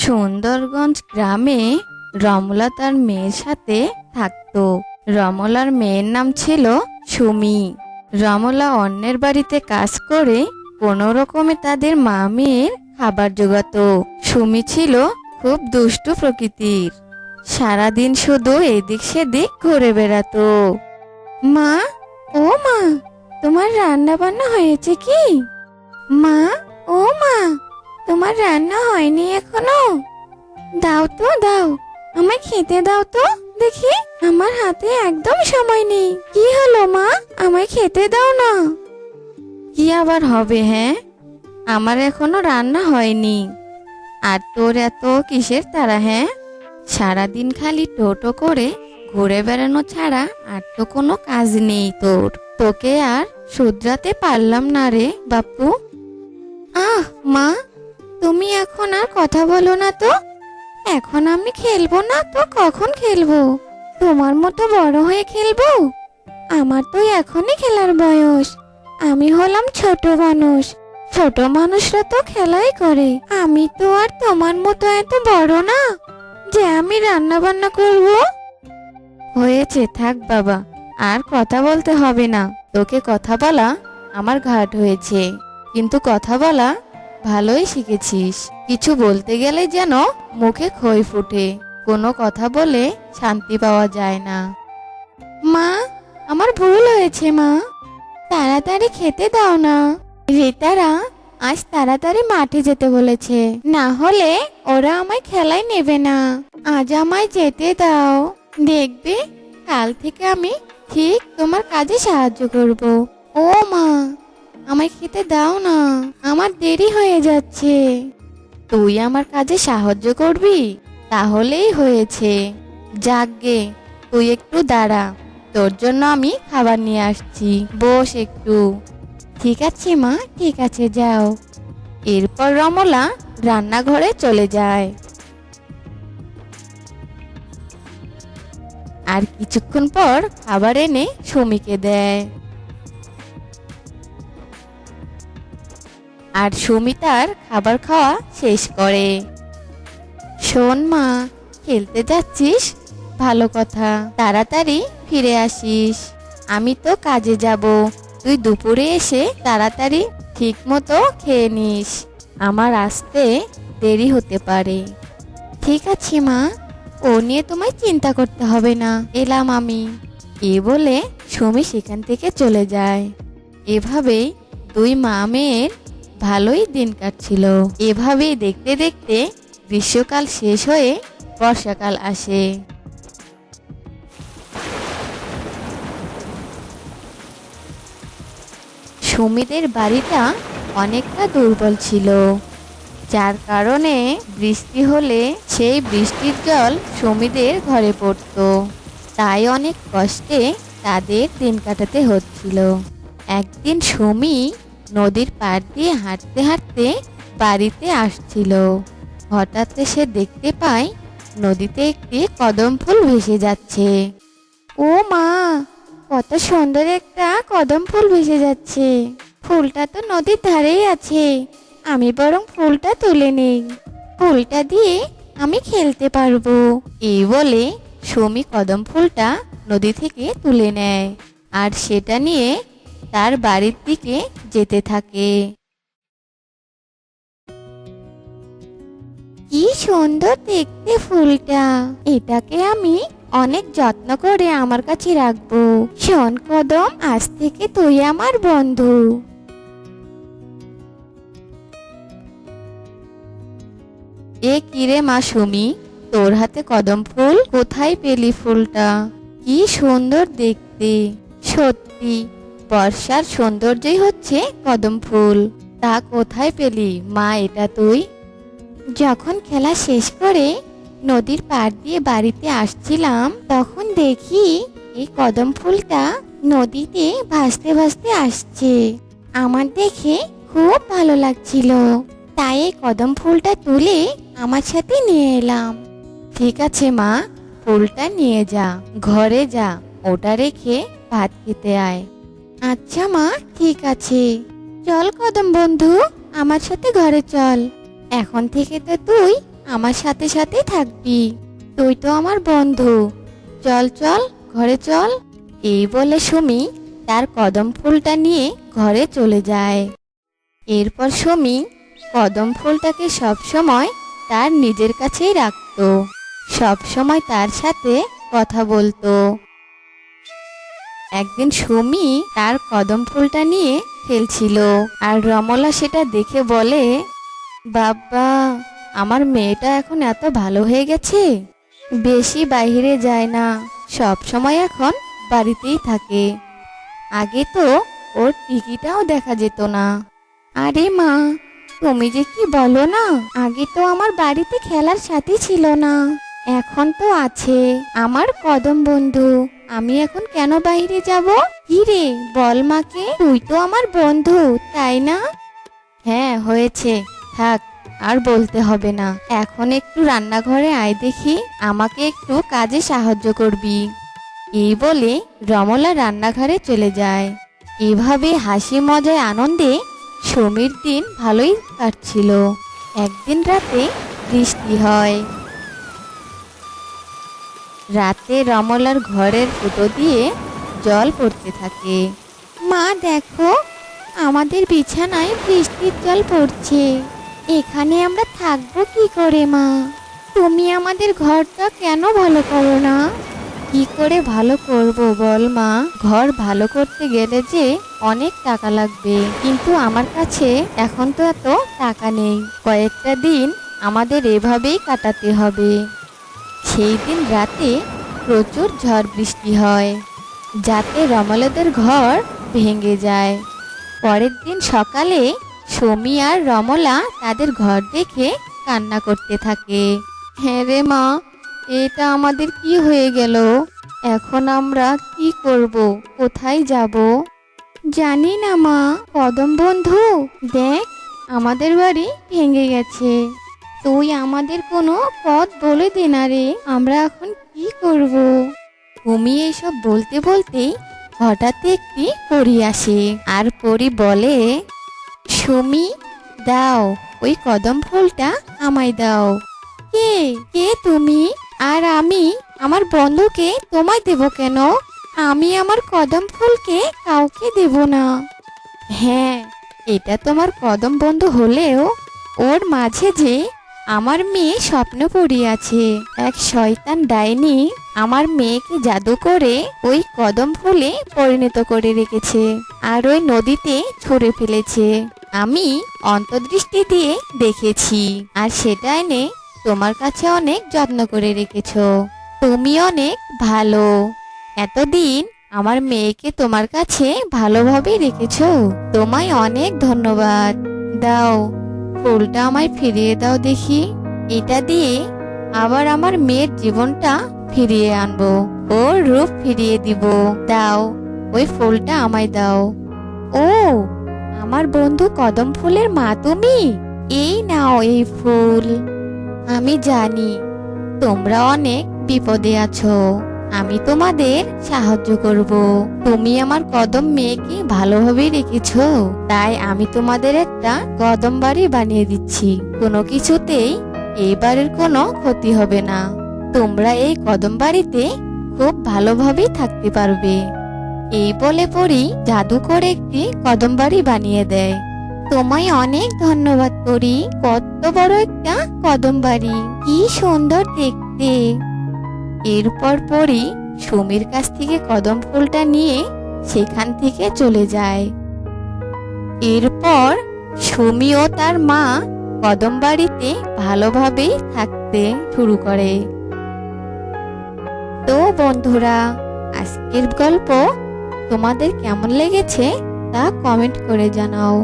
সুন্দরগঞ্জ গ্রামে রমলা তার মেয়ের সাথে থাকতো। রমলার মেয়ের নাম ছিল সুমি। রমলা অন্যের বাড়িতে কাজ করে কোনো রকমে তাদের মা মেয়ের খাবার জোগাতো। সুমি ছিল খুব দুষ্টু প্রকৃতির। সারাদিন শুধু এদিক সেদিক ঘুরে বেড়াতো। মা, ও মা, তোমার রান্না বান্না হয়েছে কি? মা, ও মা, তোমার রান্না হয়নি এখনো? দাও তো দাও, আমায় খেতে দাও তো দেখি। আমার হাতে একদম সময় নেই। কি হলো মা, আমায় খেতে দাও না। কি আবার হবে? হ্যাঁ, আমার এখনো রান্না হয়নি। আর তোর এত কিসের তাড়া? হ্যাঁ, সারাদিন খালি টোটো করে ঘুরে বেড়ানো ছাড়া আর তো কোনো কাজ নেই তোর। তোকে আর শুধরাতে পারলাম না রে বাপু। আহ মা, তুমি এখন আর কথা বলো না তো। এখন আমি খেলবো না তো কখন খেলবো? তোমার মতো বড় হয়ে খেলবো? আমার তো এখনই খেলার বয়স। আমি হলাম ছোট মানুষ। ছোট মানুষরা তো খেলাই করে। আমি তো আর তোমার মতো এত বড় না যে আমি রান্না বান্না করব। হয়েছে, থাক বাবা, আর কথা বলতে হবে না। তোকে কথা বলা আমার ঘাট হয়েছে, কিন্তু কথা বলা ভালোই শিখেছিস। কিছু বলতে গেলে যেন মুখে খই ফুটে। কোনো কথা বলে শান্তি পাওয়া যায় না। মা, আমার ভুল হয়েছে মা, তাড়াতাড়ি খেতে দাও না। রিতারা আজ তাড়াতাড়ি মাঠে যেতে বলেছে, না হলে ওরা আমায় খেলায় নেবে না। আজ আমায় যেতে দাও, দেখবে কাল থেকে আমি ঠিক তোমার কাজে সাহায্য করব। ও মা, আমায় খেতে দাও না, আমার দেরি হয়ে যাচ্ছে। তুই আমার কাজে সাহায্য করবি? তাহলেই হয়েছে। যাকগে, তুই একটু দাঁড়া, তোর জন্য আমি খাবার নিয়ে আসছি। বস একটু। ঠিক আছে মা, ঠিক আছে, যাও। এরপর রমলা রান্নাঘরে চলে যায়। আর কিছুক্ষণ পর খাবার এনে সুমিকে দেয়। আর সুমি তার খাবার খাওয়া শেষ করে। শোন মা, খেলতে যাচ্ছিস ভালো কথা, তাড়াতাড়ি ফিরে আসিস। আমি তো কাজে যাব, তুই দুপুরে এসে তাড়াতাড়ি ঠিক মতো খেয়ে নিস। আমার আসতে দেরি হতে পারে। ঠিক আছে মা, ও নিয়ে তোমায় চিন্তা করতে হবে না, এলাম আমি। এ বলে সুমি সেখান থেকে চলে যায়। এভাবেই দুই মা মেয়ের ভালোই দিন কাটছিল। এভাবেই দেখতে দেখতে গ্রীষ্মকাল শেষ হয়ে বর্ষাকাল আসে। সুমিদের বাড়িটা অনেকটা দুর্বল ছিল, যার কারণে বৃষ্টি হলে সেই বৃষ্টির জল সুমিদের ঘরে পড়তো। তাই অনেক কষ্টে তাদের দিন কাটাতে হচ্ছিল। একদিন সুমি নদীর পাড় দিয়ে হাঁটতে হাঁটতে বাড়িতে আসছিল। হঠাৎ সে দেখতে পায় নদীতে একটি কদম ফুল ভেসে যাচ্ছে। ও মা, কত সুন্দর একটা কদম ফুল ভেসে যাচ্ছে। ফুলটা তো নদীর ধারেই আছে, আমি বরং ফুলটা তুলে নেই। ফুলটা দিয়ে আমি খেলতে পারবো। এই বলে সুমি কদম ফুলটা নদী থেকে তুলে নেয় আর সেটা নিয়ে তার বাড়ির দিকে যেতে থাকে। কি সুন্দর দেখতে ফুলটা, এটাকে আমি অনেক যত্ন করে আমার কাছে রাখবো। শোন কদম, আজ থেকে তুই আমার বন্ধু। এ কিরে মা সুমি, তোর হাতে কদম ফুল? কোথায় পেলি ফুলটা? কি সুন্দর দেখতে। সত্যি বর্ষার সৌন্দর্যই হচ্ছে কদম ফুল। তা কোথায় পেলি মা এটা তুই? যখন খেলা শেষ করে নদীর পাড় দিয়ে বাড়িতে আসছিলাম, তখন দেখি এই কদম ফুলটা নদীতে ভাসতে ভাসতে আসছে। আমার দেখে খুব ভালো লাগছিল, তাই এই কদম ফুলটা তুলে আমার সাথে নিয়ে এলাম। ঠিক আছে মা, ফুলটা নিয়ে যা, ঘরে যা, ওটা রেখে ভাত খেতে আয়। আচ্ছা মা, ঠিক আছে। চল কদম বন্ধু, আমার সাথে ঘরে চল। এখন থেকে তো তুই আমার সাথে সাথে থাকবি। তুই তো আমার বন্ধু। চল চল, ঘরে চল। এই বলে সুমি তার কদম ফুলটা নিয়ে ঘরে চলে যায়। এরপর সুমি কদম ফুলটাকে সবসময় তার নিজের কাছেই রাখতো, সবসময় তার সাথে কথা বলতো। একদিন সুমি তার কদম ফুলটা নিয়ে খেলছিল, আর রমলা সেটা দেখে বলে, বাবা, আমার মেয়েটা এখন এত ভালো হয়ে গেছে, বেশি বাইরে যায় না, সব সময় এখন বাড়িতেই থাকে। আগে তো ওর টিকিটাও দেখা যেত না। আরে মা, তুমি যে কি বলো না, আগে তো আমার বাড়িতে খেলার সাথী ছিল না, এখন তো আছে আমার কদম বন্ধু। আমি এখন কেন বাইরে যাব? কি রে বল মাকে, তুই তো আমার বন্ধু, তাই না? হ্যাঁ হয়েছে, থাক, আর বলতে হবে না। এখন একটু রান্নাঘরে আয় দেখি, আমাকে একটু কাজে সাহায্য করবি। এই বলে রমলা রান্নাঘরে চলে যায়। এভাবে হাসি মজায় আনন্দে সুমির দিন ভালোই কাটছিল। একদিন রাতে বৃষ্টি হয়। রাতে রমলার ঘরের ফুটো দিয়ে জল পড়তে থাকে। মা দেখো, আমাদের বিছানায় বৃষ্টির জল পড়ছে, এখানে আমরা থাকবো কি করে মা? তুমি আমাদের ঘরটা কেন ভালো করো না? কি করে ভালো করব বল মা? ঘর ভালো করতে গেলে যে অনেক টাকা লাগবে, কিন্তু আমার কাছে এখন তো এত টাকা নেই। কয়েকটা দিন আমাদের এভাবেই কাটাতে হবে। সেই দিন রাতে প্রচুর ঝড় বৃষ্টি হয়, যাতে রমলাদের ঘর ভেঙে যায়। পরের দিন সকালে সুমি আর রমলা তাদের ঘর দেখে কান্না করতে থাকে। হ্যাঁ রে মা, এটা আমাদের কি হয়ে গেল? এখন আমরা কি করব, কোথায় যাব? জানি না মা। কদম বন্ধু, দেখ, আমাদের বাড়ি ভেঙে গেছে, তুই আমাদের কোনো পথ বলে দে না রে, আমরা এখন কি করব? তুমি এসব বলতে বলতেই হঠাৎ একটি পরী আসে, আর পরী বলে, সুমি, দাও, ওই কদম ফুলটা আমায় দাও। কে কে তুমি? আর আমি আমার বন্ধুকে তোমায় দেব কেন? আমি আমার কদম ফুলকে কাউকে দেব না। হ্যাঁ, এটা তোমার কদম বন্ধু হলেও ওর মাঝে যে আমার মেয়ে স্বপ্ন পড়ে আছে। এক শয়তান ডাইনি আমার মেয়েকে জাদু করে ওই কদম ফুলে পরিণত করে রেখেছে, আর ওই নদীতে ছুঁড়ে ফেলেছে। আমি অন্তর্দৃষ্টি দিয়ে দেখেছি, আর সেটা এনে তোমার কাছে অনেক যত্ন করে রেখেছো। তুমি অনেক ভালো। এতদিন আমার মেয়েকে তোমার কাছে ভালোভাবে রেখেছো, তোমায় অনেক ধন্যবাদ। দাও, ফুলটা আমায় ফিরিয়ে দাও দেখি। এটা দিয়ে আবার আমার মেয়ের জীবনটা ফিরিয়ে আনবো, ওর রূপ ফিরিয়ে দিব। দাও, ওই ফুলটা আমায় দাও। ও, আমার বন্ধু কদম ফুলের মা তুমি? এই নাও এই ফুল। আমি জানি তোমরা অনেক বিপদে আছো, আমি তোমাদের সাহায্য করব। তুমি আমার কদম মেয়েকে ভালোভাবে রেখেছো, তাই আমি তোমাদের একটা কদম বাড়ি বানিয়ে দিচ্ছি। কোনো কিছুতেই এইবারের কোনো ক্ষতি হবে না। তোমরা এই কদম বাড়িতে খুব ভালোভাবেই থাকতে পারবে। এই বলে পরি জাদু করে একটি কদম বাড়ি বানিয়ে দেয়। তোমায় অনেক ধন্যবাদ পরি, কত বড় একটা কদম বাড়ি, কি সুন্দর দেখতে। এরপর পরি সুমির কাছ থেকে কদম ফুলটা নিয়ে সেখান থেকে চলে যায়। এরপর সুমি ও তার মা কদম বাড়িতে ভালোভাবেই থাকতে শুরু করে। তো বন্ধুরা, আজকের গল্প তোমাদের কেমন লেগেছে তা কমেন্ট করে জানাও।